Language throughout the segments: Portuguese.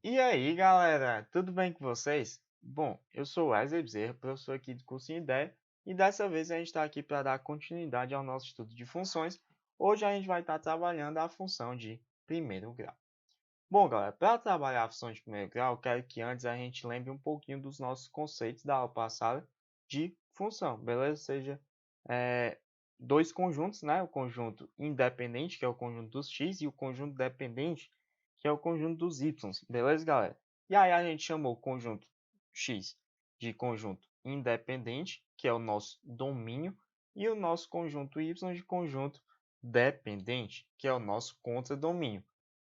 E aí, galera, tudo bem com vocês? Bom, eu sou o Wesley Bezerra, professor aqui do curso em Ideia, e dessa vez a gente está aqui para dar continuidade ao nosso estudo de funções. Hoje a gente vai estar trabalhando a função de primeiro grau. Bom, galera, para trabalhar a função de primeiro grau, eu quero que antes a gente lembre um pouquinho dos nossos conceitos da aula passada de função, beleza? Ou seja, dois conjuntos, né? O conjunto independente, que é o conjunto dos x, e o conjunto dependente, que é o conjunto dos y, beleza, galera? E aí a gente chamou o conjunto x de conjunto independente, que é o nosso domínio, e o nosso conjunto y de conjunto dependente, que é o nosso contradomínio.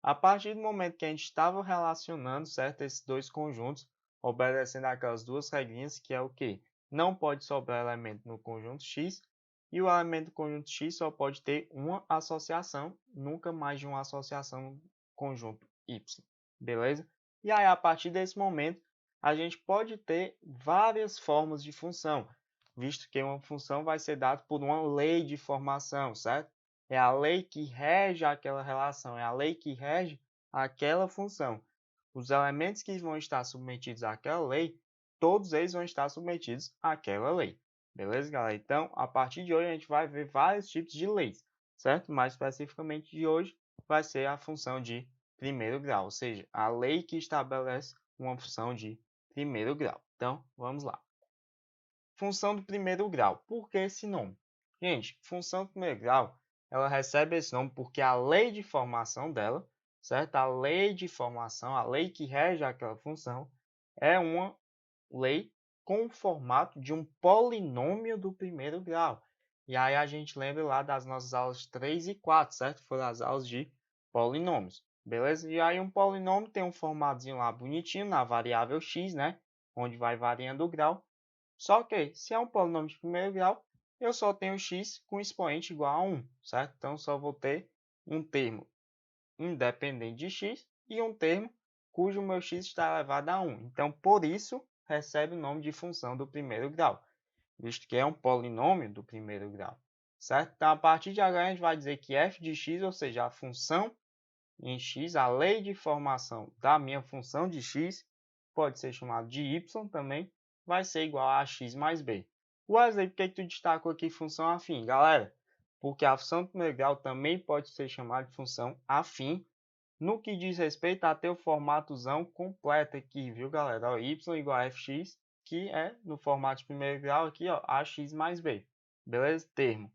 A partir do momento que a gente estava relacionando, certo, esses dois conjuntos, obedecendo aquelas duas regrinhas, que é o quê? Não pode sobrar elemento no conjunto x, e o elemento do conjunto x só pode ter uma associação, nunca mais de uma associação no conjunto y, beleza? E aí, a partir desse momento, a gente pode ter várias formas de função, visto que uma função vai ser dada por uma lei de formação, certo? É a lei que rege aquela relação, é a lei que rege aquela função. Os elementos que vão estar submetidos àquela lei, todos eles vão estar submetidos àquela lei. Beleza, galera? Então, a partir de hoje, a gente vai ver vários tipos de leis, certo? Mais especificamente de hoje, vai ser a função de primeiro grau, ou seja, a lei que estabelece uma função de primeiro grau. Então, vamos lá. Função do primeiro grau. Por que esse nome? Gente, função do primeiro grau, ela recebe esse nome porque a lei de formação dela, certo? A lei de formação, a lei que rege aquela função, é uma lei com o formato de um polinômio do primeiro grau. E aí a gente lembra lá das nossas aulas 3 e 4, certo? Foram as aulas de polinômios, beleza? E aí um polinômio tem um formatozinho lá bonitinho na variável x, né? Onde vai variando o grau. Só que, se é um polinômio de primeiro grau, eu só tenho x com expoente igual a 1, certo? Então, só vou ter um termo independente de x e um termo cujo meu x está elevado a 1. Então, por isso, recebe o nome de função do primeiro grau, visto que é um polinômio do primeiro grau, certo? Então, a partir de agora, a gente vai dizer que f de x, ou seja, a função em x, a lei de formação da minha função de x, pode ser chamado de y também, vai ser igual a x mais b. Wesley, por que tu destacou aqui função afim? Galera, porque a função do primeiro grau também pode ser chamada de função afim, no que diz respeito a ter o formatozão completo aqui, viu, galera? Ó, y igual a fx, que é no formato de primeiro grau aqui, ó, ax mais b. Beleza? Termo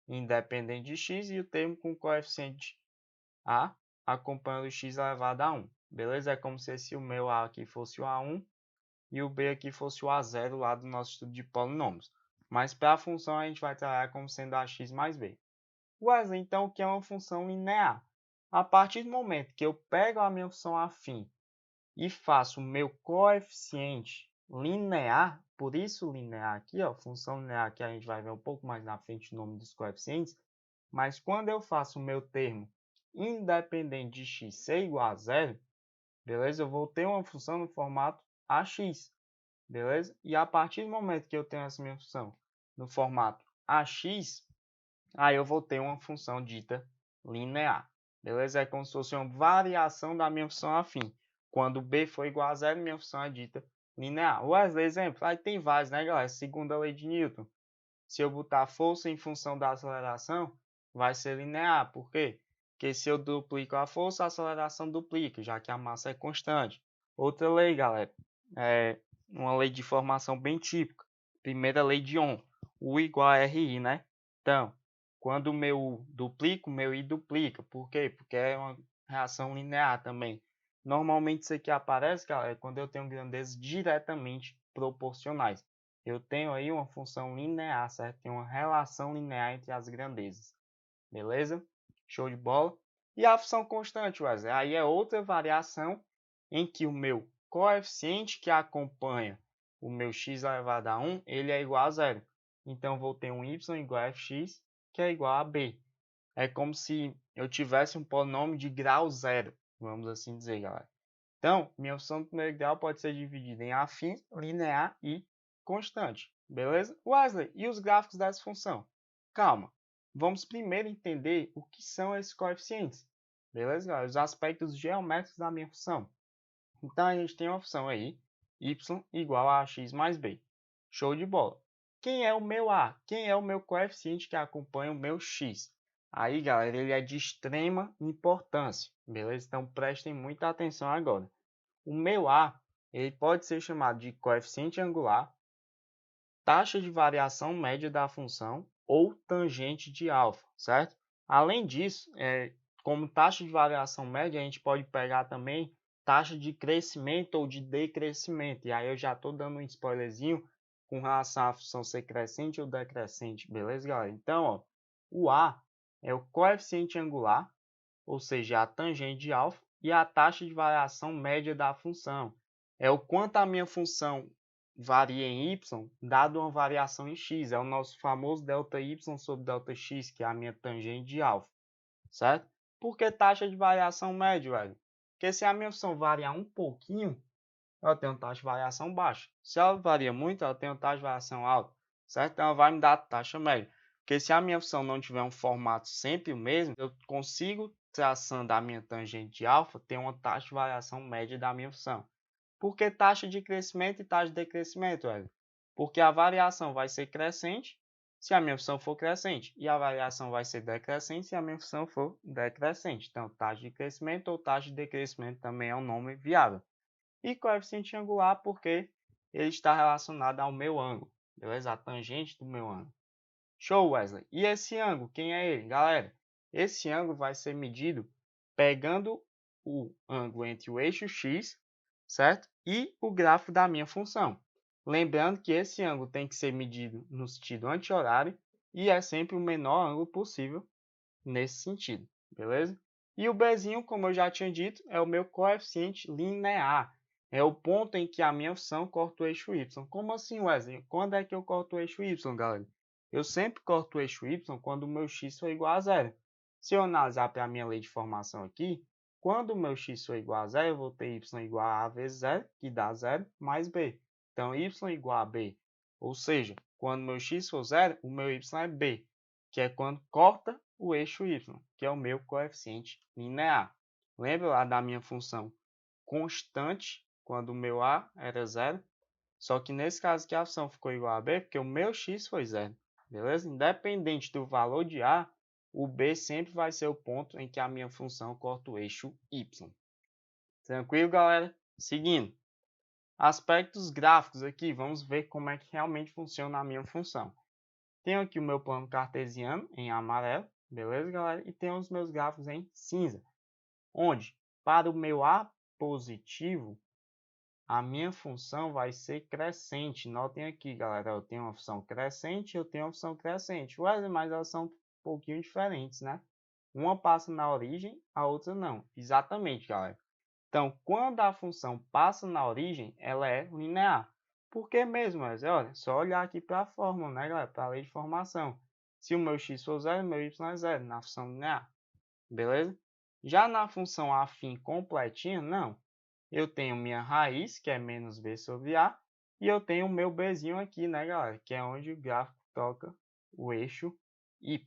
independente de x e o termo com coeficiente a acompanhando o x elevado a 1. Beleza? É como se o meu a aqui fosse o a1 e o b aqui fosse o a0 lá do nosso estudo de polinômios. Mas para a função a gente vai trabalhar como sendo ax mais b. Wesley, então, o que é uma função linear? A partir do momento que eu pego a minha função afim e faço o meu coeficiente linear, por isso linear aqui, ó, função linear que a gente vai ver um pouco mais na frente o nome dos coeficientes, mas quando eu faço o meu termo independente de x ser igual a zero, beleza? Eu vou ter uma função no formato ax, beleza? E a partir do momento que eu tenho essa minha função no formato ax, aí eu vou ter uma função dita linear, beleza? É como se fosse uma variação da minha função afim. Quando b for igual a zero, minha função é dita linear. Wesley, exemplo, aí tem vários, né, galera? Segunda lei de Newton. Se eu botar força em função da aceleração, vai ser linear. Por quê? Porque se eu duplico a força, a aceleração duplica, já que a massa é constante. Outra lei, galera, é uma lei de formação bem típica. Primeira lei de Ohm, U igual a RI, né? Então, quando o meu U duplica, o meu I duplica. Por quê? Porque é uma reação linear também. Normalmente isso aqui aparece, galera, quando eu tenho grandezas diretamente proporcionais. Eu tenho aí uma função linear, certo? Tem uma relação linear entre as grandezas. Beleza? Show de bola. E a função constante, Wesley? Aí é outra variação em que o meu coeficiente que acompanha o meu x elevado a 1, ele é igual a zero. Então, vou ter um y igual a fx, que é igual a b. É como se eu tivesse um polinômio de grau zero, vamos assim dizer, galera. Então, minha função do primeiro grau pode ser dividida em afim, linear e constante. Beleza? Wesley, e os gráficos dessa função? Calma. Vamos primeiro entender o que são esses coeficientes. Beleza, galera? Os aspectos geométricos da minha função. Então, a gente tem a opção aí, y igual a x mais b. Show de bola. Quem é o meu a? Quem é o meu coeficiente que acompanha o meu x? Aí, galera, ele é de extrema importância, beleza? Então, prestem muita atenção agora. O meu a, ele pode ser chamado de coeficiente angular, taxa de variação média da função ou tangente de alfa, certo? Além disso, como taxa de variação média, a gente pode pegar também taxa de crescimento ou de decrescimento. E aí eu já estou dando um spoilerzinho com relação à função ser crescente ou decrescente, beleza, galera? Então, ó, o A é o coeficiente angular, ou seja, a tangente de alfa, e a taxa de variação média da função. É o quanto a minha função varia em y, dado uma variação em x. É o nosso famoso ΔY sobre ΔX, que é a minha tangente de alfa, certo? Por que taxa de variação média, velho? Porque se a minha função variar um pouquinho, ela tem uma taxa de variação baixa. Se ela varia muito, ela tem uma taxa de variação alta, certo? Então, ela vai me dar a taxa média. Porque se a minha função não tiver um formato sempre o mesmo, eu consigo, traçando a minha tangente de alfa, ter uma taxa de variação média da minha função. Por que taxa de crescimento e taxa de decrescimento, velho? Porque a variação vai ser crescente se a minha função for crescente, e a variação vai ser decrescente se a minha função for decrescente. Então, taxa de crescimento ou taxa de decrescimento também é um nome viável. E coeficiente angular porque ele está relacionado ao meu ângulo, beleza? A tangente do meu ângulo. Show, Wesley. E esse ângulo, quem é ele? Galera, esse ângulo vai ser medido pegando o ângulo entre o eixo x, certo? E o grafo da minha função. Lembrando que esse ângulo tem que ser medido no sentido anti-horário e é sempre o menor ângulo possível nesse sentido, beleza? E o Bzinho, como eu já tinha dito, é o meu coeficiente linear. É o ponto em que a minha função corta o eixo y. Como assim, Wesley? Quando é que eu corto o eixo y, galera? Eu sempre corto o eixo y quando o meu x for igual a zero. Se eu analisar para a minha lei de formação aqui, quando o meu x for igual a zero, eu vou ter y igual a a vezes zero, que dá zero, mais b. Então, y igual a b. Ou seja, quando o meu x for zero, o meu y é b, que é quando corta o eixo y, que é o meu coeficiente linear. Lembra lá da minha função constante, quando o meu a era zero? Só que nesse caso aqui a função ficou igual a b, porque o meu x foi zero. Beleza? Independente do valor de a, o b sempre vai ser o ponto em que a minha função corta o eixo y. Tranquilo, galera? Seguindo. Aspectos gráficos aqui, vamos ver como é que realmente funciona a minha função. Tenho aqui o meu plano cartesiano em amarelo, beleza, galera? E tenho os meus gráficos em cinza, onde, para o meu a positivo, a minha função vai ser crescente. Notem aqui, galera, eu tenho uma função crescente e eu tenho uma função crescente. Ué, mas elas são um pouquinho diferentes, né? Uma passa na origem, a outra não. Exatamente, galera. Então, quando a função passa na origem, ela é linear. Por que mesmo, Wesley? Olha, só olhar aqui para a fórmula, né, galera? Para a lei de formação. Se o meu x for zero, o meu y é zero, na função linear. Beleza? Já na função afim completinha, não. Eu tenho minha raiz, que é menos b sobre a, e eu tenho o meu bzinho aqui, né, galera? Que é onde o gráfico toca o eixo y,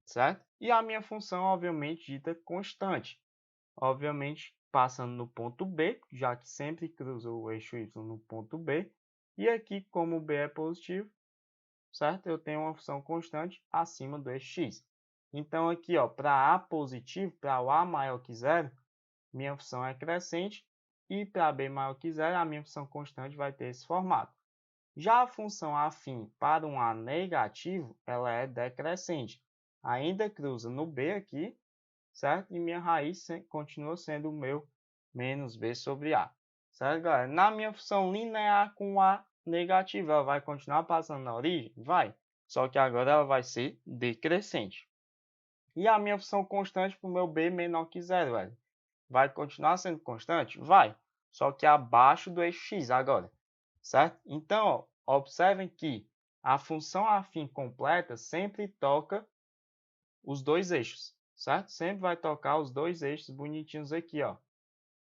certo? E a minha função, obviamente, dita constante. Obviamente, passando no ponto B, já que sempre cruzou o eixo y no ponto B. E aqui, como o B é positivo, certo? Eu tenho uma função constante acima do eixo x. Então, aqui, para A positivo, para o A maior que zero, minha função é crescente. E para B maior que zero, a minha função constante vai ter esse formato. Já a função afim para um A negativo, ela é decrescente. Ainda cruza no B aqui, certo? E minha raiz continua sendo o meu menos b sobre a. Certo, galera? Na minha função linear com a negativa, ela vai continuar passando na origem? Vai. Só que agora ela vai ser decrescente. E a minha função constante para o meu b menor que zero, velho? Vai continuar sendo constante? Vai. Só que abaixo do eixo x agora. Certo? Então, ó, observem que a função afim completa sempre toca os dois eixos, certo? Sempre vai tocar os dois eixos bonitinhos aqui, ó.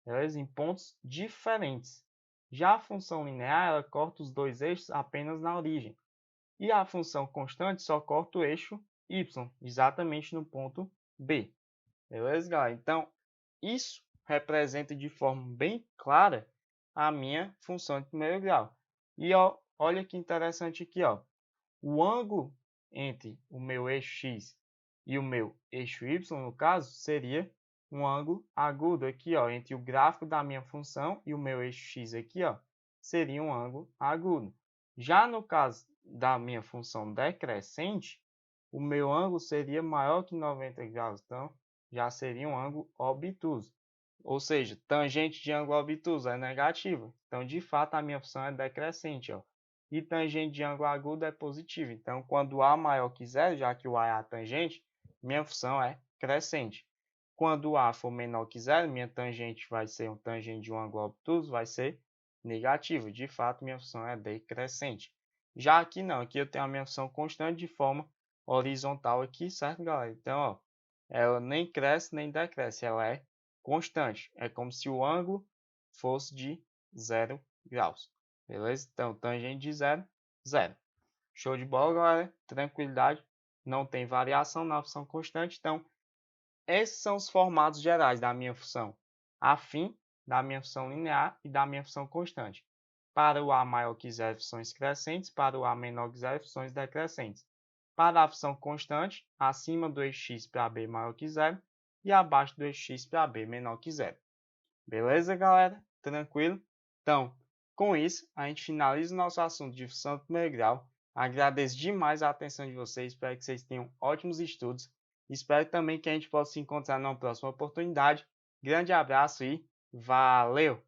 Beleza? Em pontos diferentes. Já a função linear, ela corta os dois eixos apenas na origem. E a função constante só corta o eixo y, exatamente no ponto B. Beleza, galera? Então, isso representa de forma bem clara a minha função de primeiro grau. E ó, olha que interessante aqui, ó. O ângulo entre o meu eixo x e o meu eixo y, no caso, seria um ângulo agudo aqui, ó, entre o gráfico da minha função e o meu eixo x aqui, ó, seria um ângulo agudo. Já no caso da minha função decrescente, o meu ângulo seria maior que 90 graus, então já seria um ângulo obtuso. Ou seja, tangente de ângulo obtuso é negativa. Então, de fato, a minha função é decrescente, ó. E tangente de ângulo agudo é positivo. Então, quando A maior que zero, já que o A é a tangente, minha função é crescente. Quando A for menor que zero, minha tangente vai ser um tangente de um ângulo obtuso, vai ser negativo. De fato, minha função é decrescente. Já aqui não, aqui eu tenho a minha função constante de forma horizontal aqui, certo, galera? Então, ó, ela nem cresce nem decresce, ela é constante. É como se o ângulo fosse de 0 graus. Beleza? Então, tangente de 0, 0. Show de bola, galera. Tranquilidade. Não tem variação na função constante. Então, esses são os formatos gerais da minha função afim, da minha função linear e da minha função constante. Para o A maior que zero, funções crescentes. Para o A menor que zero, funções decrescentes. Para a função constante, acima do eixo x para b maior que zero e abaixo do eixo x para b menor que zero. Beleza, galera? Tranquilo? Então, com isso, a gente finaliza o nosso assunto de função de primeiro grau. Agradeço demais a atenção de vocês, espero que vocês tenham ótimos estudos. Espero também que a gente possa se encontrar numa próxima oportunidade. Grande abraço e valeu!